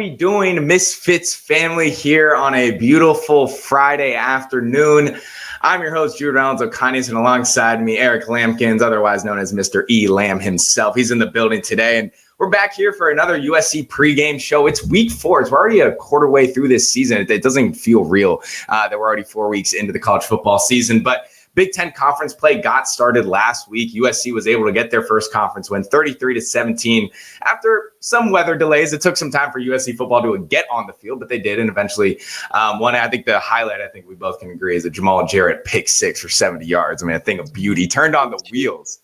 we doing, Misfits family, here on a beautiful Friday afternoon? I'm your host, Jude Reynolds-O'Connor, and alongside me, Eric Lambkins, otherwise known as Mr. E. Lamb himself. He's in the building today, and we're back here for another USC Pregame Show. It's week 4. We're already a quarter way through this season. It doesn't feel real that we're already 4 weeks into the college football season, but Big Ten conference play got started last week. USC was able to get their first conference win, 33-17. After some weather delays, it took some time for USC football to get on the field, but they did, and eventually won. I think the highlight, I think we both can agree, is a Jamal Jarrett pick 6 for 70 yards. I mean, a thing of beauty. Turned on the wheels.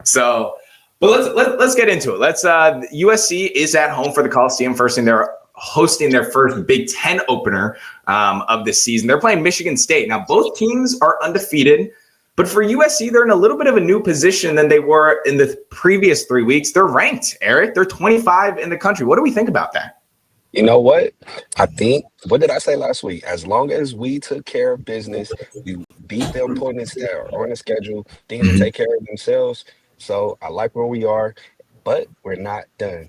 So, but let's get into it. USC is at home for the Coliseum. First thing, they're hosting their first Big Ten opener of this season. They're playing Michigan State. Now, both teams are undefeated, but for USC, they're in a little bit of a new position than they were in the previous 3 weeks. They're ranked, Eric. They're 25 in the country. What do we think about that? You know what? I think, what did I say last week? As long as we took care of business, we beat the opponents that are on the schedule, things will take care of themselves. So I like where we are, but we're not done.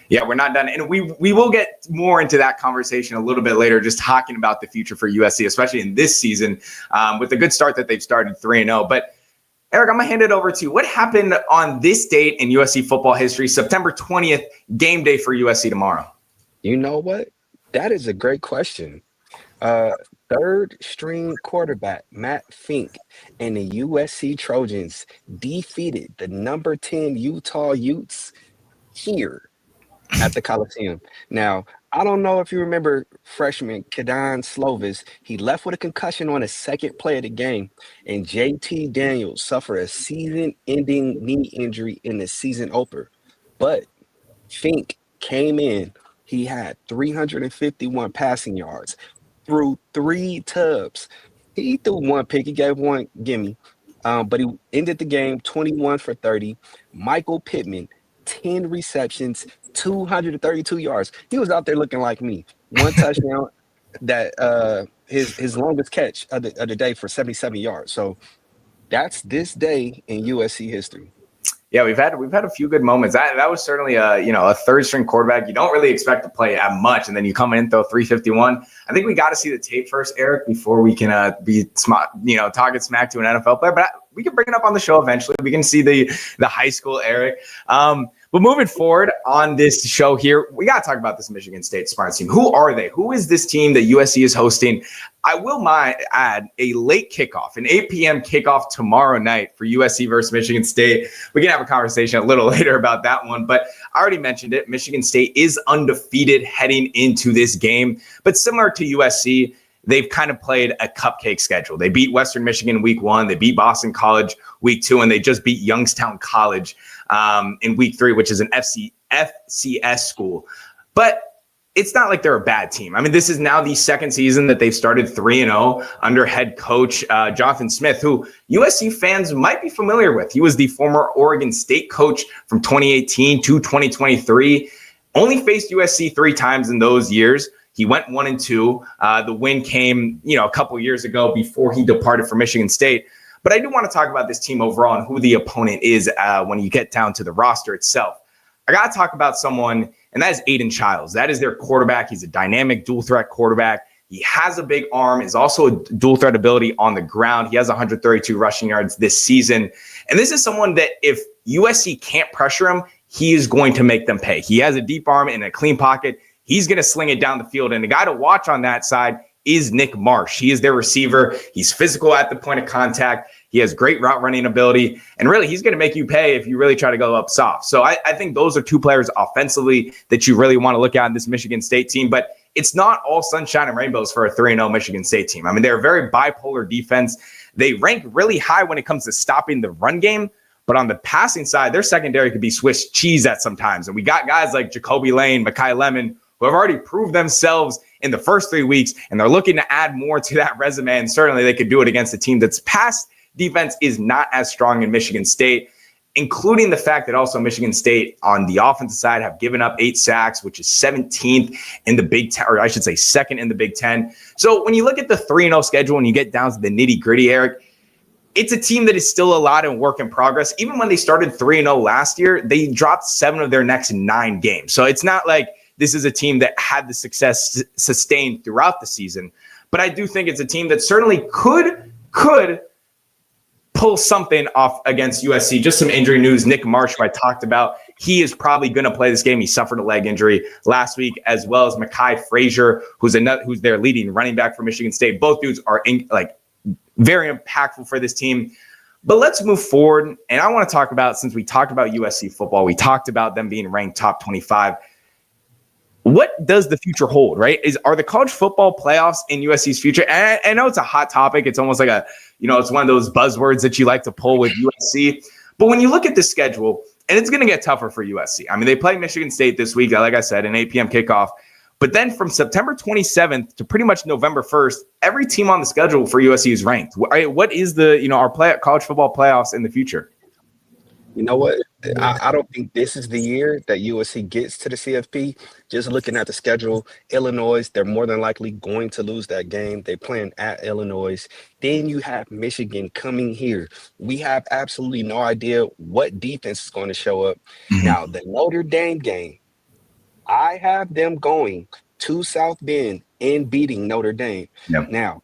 Yeah, we're not done. And we will get more into that conversation a little bit later, just talking about the future for USC, especially in this season, with the good start that they've started 3-0. But Eric, I'm going to hand it over to you. What happened on this date in USC football history, September 20th, game day for USC tomorrow? You know what? That is a great question. Third string quarterback Matt Fink and the USC Trojans defeated the number 10 Utah Utes here at the Coliseum. Now, I don't know if you remember freshman Kadon Slovis. He left with a concussion on the second play of the game, and JT Daniels suffered a season-ending knee injury in the season opener. But Fink came in. He had 351 passing yards, threw 3 tubs. He threw 1 pick. He gave 1 gimme. But he ended the game 21 for 30. Michael Pittman, 10 receptions, 232 yards. He was out there looking like me. 1 touchdown, that his longest catch of the day for 77 yards. So that's this day in USC history. Yeah, we've had a few good moments. That was certainly a third string quarterback. You don't really expect to play that much, and then you come in and throw 351. I think we got to see the tape first, Eric, before we can be smart, talking smack to an NFL player. But we can bring it up on the show eventually. We can see the high school Eric. But moving forward on this show here, we got to talk about this Michigan State Spartans team. Who are they? Who is this team that USC is hosting? I will add a late kickoff, an 8 p.m. kickoff tomorrow night for USC versus Michigan State. We can have a conversation a little later about that one, but I already mentioned it. Michigan State is undefeated heading into this game, but similar to USC, they've kind of played a cupcake schedule. They beat Western Michigan week 1, they beat Boston College week 2, and they just beat Youngstown College in week 3, which is an FCS school. But it's not like they're a bad team. I mean, this is now the second season that they've started 3-0 under head coach Jonathan Smith, who USC fans might be familiar with. He was the former Oregon State coach from 2018 to 2023, only faced USC 3 times in those years. He went 1-2. The win came, a couple years ago before he departed for Michigan State. But I do want to talk about this team overall and who the opponent is when you get down to the roster itself. I got to talk about someone, and that is Aiden Childs. That is their quarterback. He's a dynamic dual threat quarterback. He has a big arm, is also a dual threat ability on the ground. He has 132 rushing yards this season. And this is someone that if USC can't pressure him, he is going to make them pay. He has a deep arm and a clean pocket. He's going to sling it down the field. And the guy to watch on that side is Nick Marsh. He is their receiver. He's physical at the point of contact. He has great route running ability. And really, he's going to make you pay if you really try to go up soft. So I think those are 2 players offensively that you really want to look at in this Michigan State team. But it's not all sunshine and rainbows for a 3-0 Michigan State team. I mean, they're a very bipolar defense. They rank really high when it comes to stopping the run game. But on the passing side, their secondary could be Swiss cheese at sometimes. And we got guys like Jacoby Lane, Mekhi Lemon, who have already proved themselves in the first 3 weeks, and they're looking to add more to that resume, and certainly they could do it against a team that's pass defense is not as strong in Michigan State, including the fact that also Michigan State on the offensive side have given up 8 sacks, which is 17th in the Big Ten, or I should say 2nd in the Big Ten. So when you look at the 3-0 schedule and you get down to the nitty-gritty, Eric, it's a team that is still a lot in work in progress. Even when they started 3-0 last year, they dropped 7 of their next 9 games. So it's not like this is a team that had the success sustained throughout the season. But I do think it's a team that certainly could pull something off against USC. Just some injury news. Nick Marsh, who I talked about, he is probably going to play this game. He suffered a leg injury last week, as well as Mekhi Frazier, who's their leading running back for Michigan State. Both dudes are very impactful for this team. But let's move forward. And I want to talk about, since we talked about USC football, we talked about them being ranked top 25. What does the future hold, right? Are the college football playoffs in USC's future? And I know it's a hot topic. It's almost like it's one of those buzzwords that you like to pull with USC. But when you look at the schedule, and it's going to get tougher for USC. I mean, they play Michigan State this week, like I said, an 8 p.m. kickoff. But then from September 27th to pretty much November 1st, every team on the schedule for USC is ranked. What is the, our college football playoffs in the future? You know what? I don't think this is the year that USC gets to the CFP. Just looking at the schedule, Illinois, they're more than likely going to lose that game. They're playing at Illinois. Then you have Michigan coming here. We have absolutely no idea what defense is going to show up. Mm-hmm. Now, the Notre Dame game, I have them going to South Bend and beating Notre Dame. Yep. Now,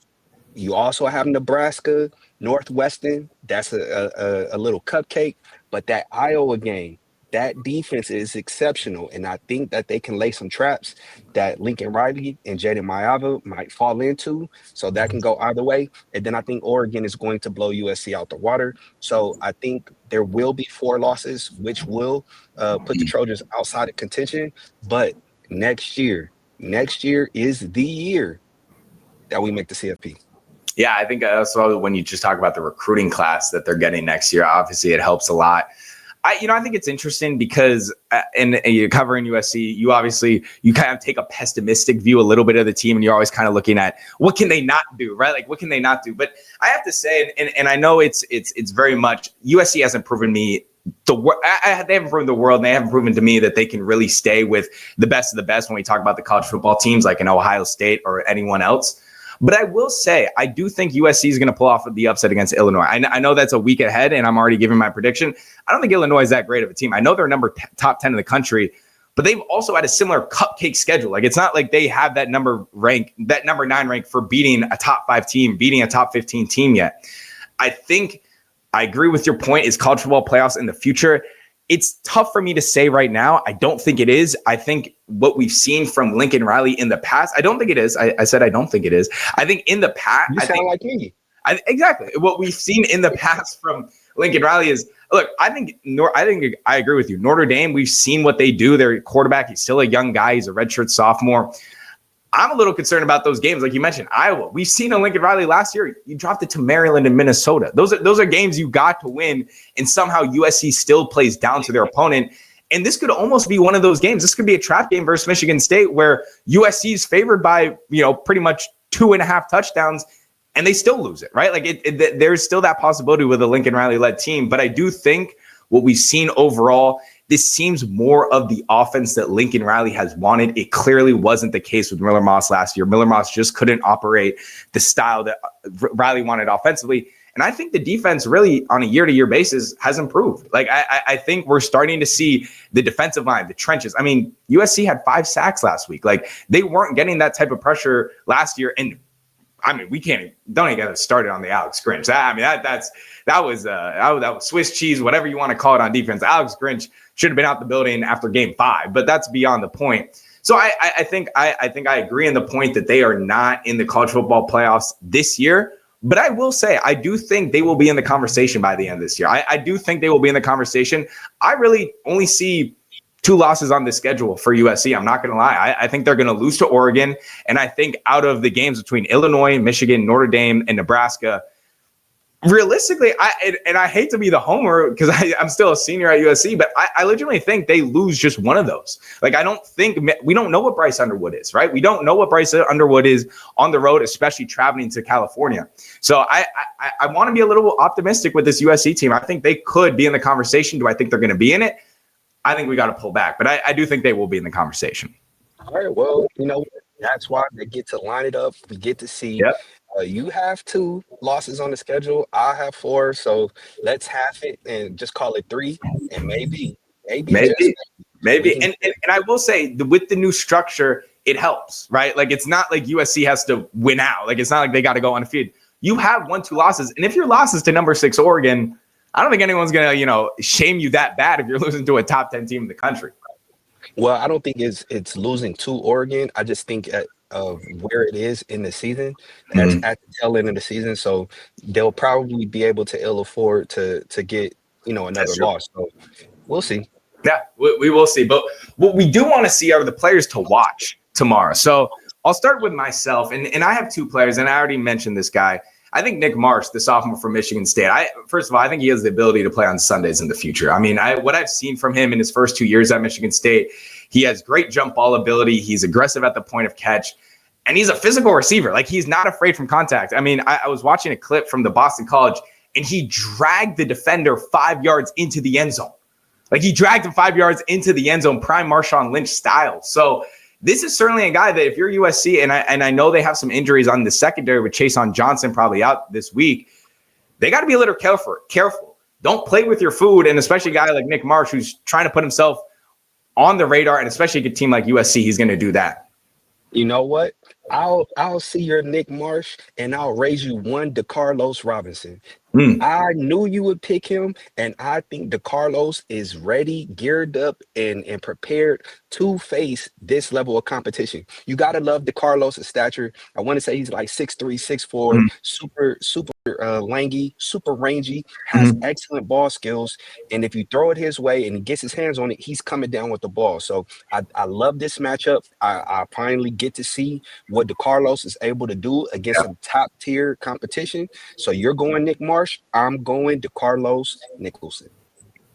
you also have Nebraska, Northwestern. That's a little cupcake. But that Iowa game, that defense is exceptional. And I think that they can lay some traps that Lincoln Riley and Jaden Maiava might fall into. So that can go either way. And then I think Oregon is going to blow USC out the water. So I think there will be 4 losses, which will put the Trojans outside of contention. But next year is the year that we make the CFP. Yeah, I think also when you just talk about the recruiting class that they're getting next year, obviously it helps a lot. I think it's interesting because in you're covering USC, you kind of take a pessimistic view a little bit of the team, and you're always kind of looking at what can they not do, right? Like what can they not do? But I have to say, and I know it's very much USC hasn't proven me they haven't proven the world, and they haven't proven to me that they can really stay with the best of the best when we talk about the college football teams like in Ohio State or anyone else. But I will say, I do think USC is going to pull off the upset against Illinois. I know that's a week ahead, and I'm already giving my prediction. I don't think Illinois is that great of a team. I know they're top 10 in the country, but they've also had a similar cupcake schedule. Like, it's not like they have that number 9 rank for beating a top 5 team, beating a top 15 team yet. I think I agree with your point. Is college football playoffs in the future? It's tough for me to say right now. I don't think it is. I think what we've seen from Lincoln Riley in the past, I don't think it is. I said I don't think it is. I think in the past, you sound like me. Exactly. What we've seen in the past from Lincoln Riley is, look, I think I agree with you. Notre Dame, we've seen what they do. Their quarterback, he's still a young guy. He's a redshirt sophomore. I'm a little concerned about those games. Like you mentioned, Iowa. We've seen a Lincoln Riley last year. You dropped it to Maryland and Minnesota. Those are games you got to win, and somehow USC still plays down to their opponent. And this could almost be one of those games. This could be a trap game versus Michigan State where USC is favored by, pretty much 2.5 touchdowns, and they still lose it, right? Like there's still that possibility with a Lincoln Riley-led team. But I do think what we've seen overall, this seems more of the offense that Lincoln Riley has wanted. It clearly wasn't the case with Miller Moss last year. Miller Moss just couldn't operate the style that Riley wanted offensively. And I think the defense really on a year-to-year basis has improved. Like I think we're starting to see the defensive line, the trenches. I mean, USC had 5 sacks last week. Like they weren't getting that type of pressure last year. And I mean, don't even get us started on the Alex Grinch. That was Swiss cheese, whatever you want to call it on defense. Alex Grinch should have been out the building after game 5, but that's beyond the point. So I think I agree in the point that they are not in the college football playoffs this year. But I will say, I do think they will be in the conversation by the end of this year. I do think they will be in the conversation. I really only see 2 losses on the schedule for USC. I'm not going to lie. I think they're going to lose to Oregon. And I think out of the games between Illinois, Michigan, Notre Dame, and Nebraska, realistically, I hate to be the homer because I'm still a senior at USC, but I legitimately think they lose just one of those. Like, we don't know what Bryce Underwood is, right? We don't know what Bryce Underwood is on the road, especially traveling to California. So I want to be a little optimistic with this USC team. I think they could be in the conversation. Do I think they're going to be in it? I think we got to pull back, but I do think they will be in the conversation. All right. Well, that's why they get to line it up. We get to see. Yep. You have 2 losses on the schedule. I have 4. So let's half it and just call it 3. And maybe. Maybe. And I will say, with the new structure, it helps, right? Like, it's not like USC has to win out. Like, it's not like they got to go undefeated. You have 1-2 losses. And if your loss is to number 6 Oregon, I don't think anyone's going to, shame you that bad if you're losing to a top 10 team in the country. Well, I don't think it's losing to Oregon. I just think of where it is in the season, at the tail end of the season. So they'll probably be able to ill afford to get, another loss. So we'll see. Yeah, we will see. But what we do want to see are the players to watch tomorrow. So I'll start with myself. And I have 2 players, and I already mentioned this guy. I think Nick Marsh, the sophomore from Michigan State, first of all, I think he has the ability to play on Sundays in the future. I mean, what I've seen from him in his first 2 years at Michigan State, he has great jump ball ability. He's aggressive at the point of catch, and he's a physical receiver. Like, he's not afraid from contact. I mean, I was watching a clip from the Boston College, and he dragged the defender 5 yards into the end zone. Like, he dragged him 5 yards into the end zone, prime Marshawn Lynch style. So this is certainly a guy that if you're USC, and I know they have some injuries on the secondary with Chason Johnson probably out this week, they got to be a little careful. Don't play with your food, and especially a guy like Nick Marsh who's trying to put himself on the radar, and especially a good team like USC, he's going to do that. You know what? I'll see your Nick Marsh, and I'll raise you 1 DeCarlos Robinson. I knew you would pick him, and I think DeCarlos is ready, geared up, and prepared to face this level of competition. You got to love DeCarlos' stature. I want to say he's like 6'3", 6'4", super langy, super rangy, has excellent ball skills, and if you throw it his way and he gets his hands on it, he's coming down with the ball. So I love this matchup. I finally get to see what DeCarlos is able to do against some top-tier competition. So you're going Nick Marsh. I'm going DeCarlos Nicholson.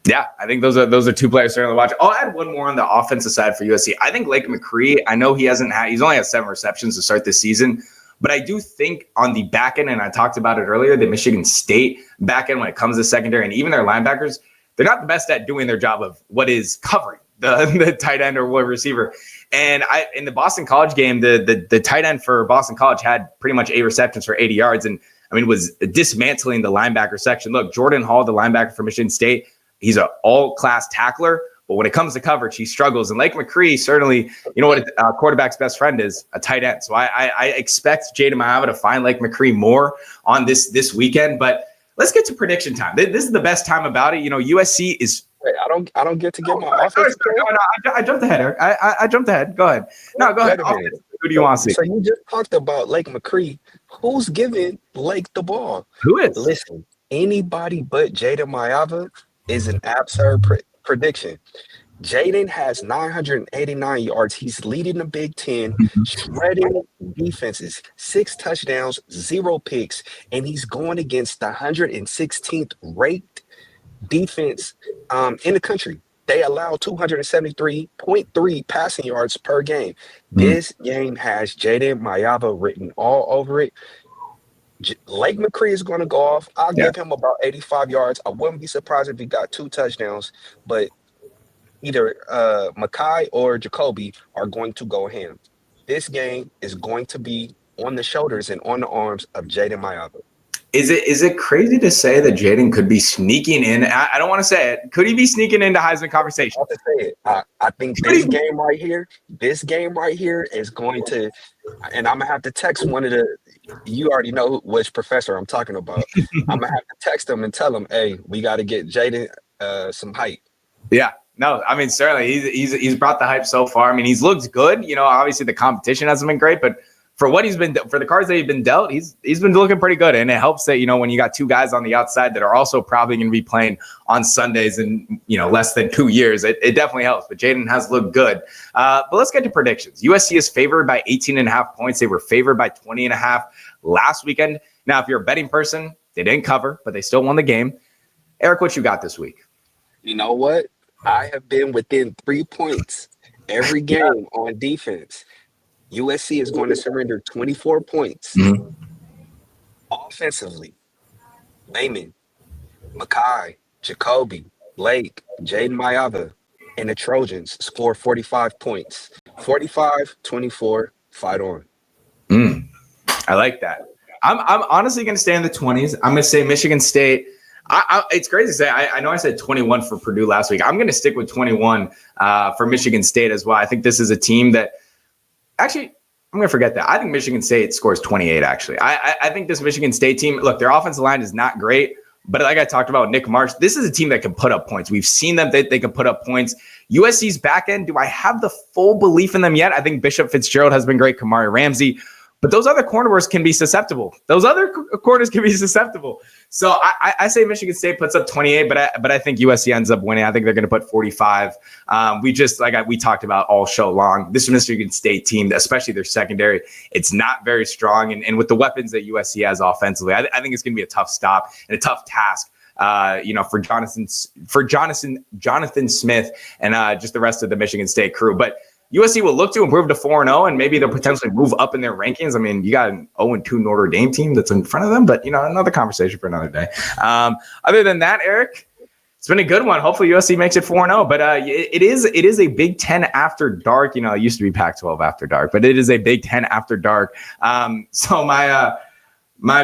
Yeah, I think those are 2 players certainly to watch. I'll add one more on the offensive side for USC. I think Lake McCree, I know he's only had 7 receptions to start this season, but I do think on the back end, and I talked about it earlier, the Michigan State back end when it comes to secondary and even their linebackers, they're not the best at doing their job of what is covering the tight end or wide receiver. And in the Boston College game, the tight end for Boston College had pretty much 8 receptions for 80 yards. And was dismantling the linebacker section. Look, Jordan Hall, the linebacker for Michigan State, he's an all-class tackler, but when it comes to coverage, he struggles. And Lake McCree, certainly, what a quarterback's best friend is? A tight end. So I expect Jaden Mayava to find Lake McCree more on this weekend. But let's get to prediction time. This is the best time about it. USC is. Wait, I don't get to get my offense. No, I jumped ahead, Eric. I jumped ahead. Go ahead. No, go ahead. Who do you want to see? So you just talked about Lake McCree. Who's giving Lake the ball? Who is? Listen, anybody but Jaden Mayava is an absurd prediction. Jaden has 989 yards. He's leading the Big Ten, shredding defenses, 6 touchdowns, 0 picks, and he's going against the 116th ranked defense in the country. They allow 273.3 passing yards per game. This game has Jaden Mayava written all over it. Lake McCree is going to go off. I'll give him about 85 yards. I wouldn't be surprised if he got 2 touchdowns, but either Makai or Jacoby are going to go ham. This game is going to be on the shoulders and on the arms of Jaden Mayava. Is it crazy to say that Jaden could be sneaking in? I don't want to say it. Could he be sneaking into Heisman conversation? I'll say it. I think this game right here is going to, and I'm going to have to text one of the, you already know which professor I'm talking about. I'm going to have to text him and tell him, hey, we got to get Jaden some hype. Yeah. No, certainly he's brought the hype so far. He's looked good. Obviously the competition hasn't been great, but for what for the cards that he's been dealt, he's been looking pretty good. And it helps that, when you got 2 guys on the outside that are also probably going to be playing on Sundays in, less than 2 years, it definitely helps. But Jaden has looked good. But let's get to predictions. USC is favored by 18.5 points. They were favored by 20.5 last weekend. Now, if you're a betting person, they didn't cover, but they still won the game. Eric, what you got this week? You know what? I have been within 3 points every game on defense. USC is going to surrender 24 points. Offensively, Layman, Makai, Jacoby, Blake, Jaden Mayava, and the Trojans score 45 points. 45-24, fight on. I like that. I'm honestly going to stay in the 20s. I'm going to say Michigan State. It's crazy to say. I know I said 21 for Purdue last week. I'm going to stick with 21 for Michigan State as well. I think this is a team that actually, I'm going to forget that. I think Michigan State scores 28, actually. I think this Michigan State team, look, their offensive line is not great, but like I talked about Nick Marsh, this is a team that can put up points. We've seen them. They can put up points. USC's back end, do I have the full belief in them yet? I think Bishop Fitzgerald has been great. Kamari Ramsey. But those other corners can be susceptible. So I say Michigan State puts up 28, but I think USC ends up winning. I think they're going to put 45. We talked about all show long. This Michigan State team, especially their secondary, it's not very strong. And with the weapons that USC has offensively, I think it's going to be a tough stop and a tough task. For Jonathan Smith and just the rest of the Michigan State crew. But USC will look to improve to 4-0, and maybe they'll potentially move up in their rankings. I mean, you got an 0-2 Notre Dame team that's in front of them, but, another conversation for another day. Other than that, Eric, it's been a good one. Hopefully USC makes it 4-0, but it is a Big Ten after dark. It used to be Pac-12 after dark, but it is a Big Ten after dark. So my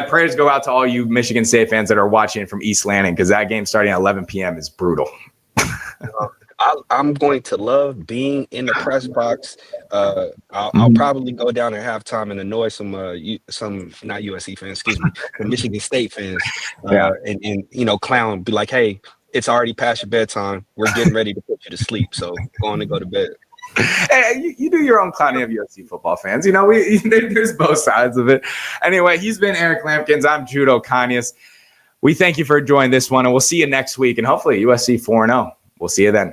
prayers go out to all you Michigan State fans that are watching from East Landing, because that game starting at 11 p.m. is brutal. I'm going to love being in the press box. I'll probably go down at halftime and annoy some not USC fans, excuse me, the Michigan State fans, and clown, be like, hey, it's already past your bedtime. We're getting ready to put you to sleep, so go on and go to bed. Hey, you do your own clowning of USC football fans. There's both sides of it. Anyway, he's been Eric Lambkins. I'm Jude O'Conius. We thank you for joining this one, and we'll see you next week, and hopefully USC 4-0. We'll see you then.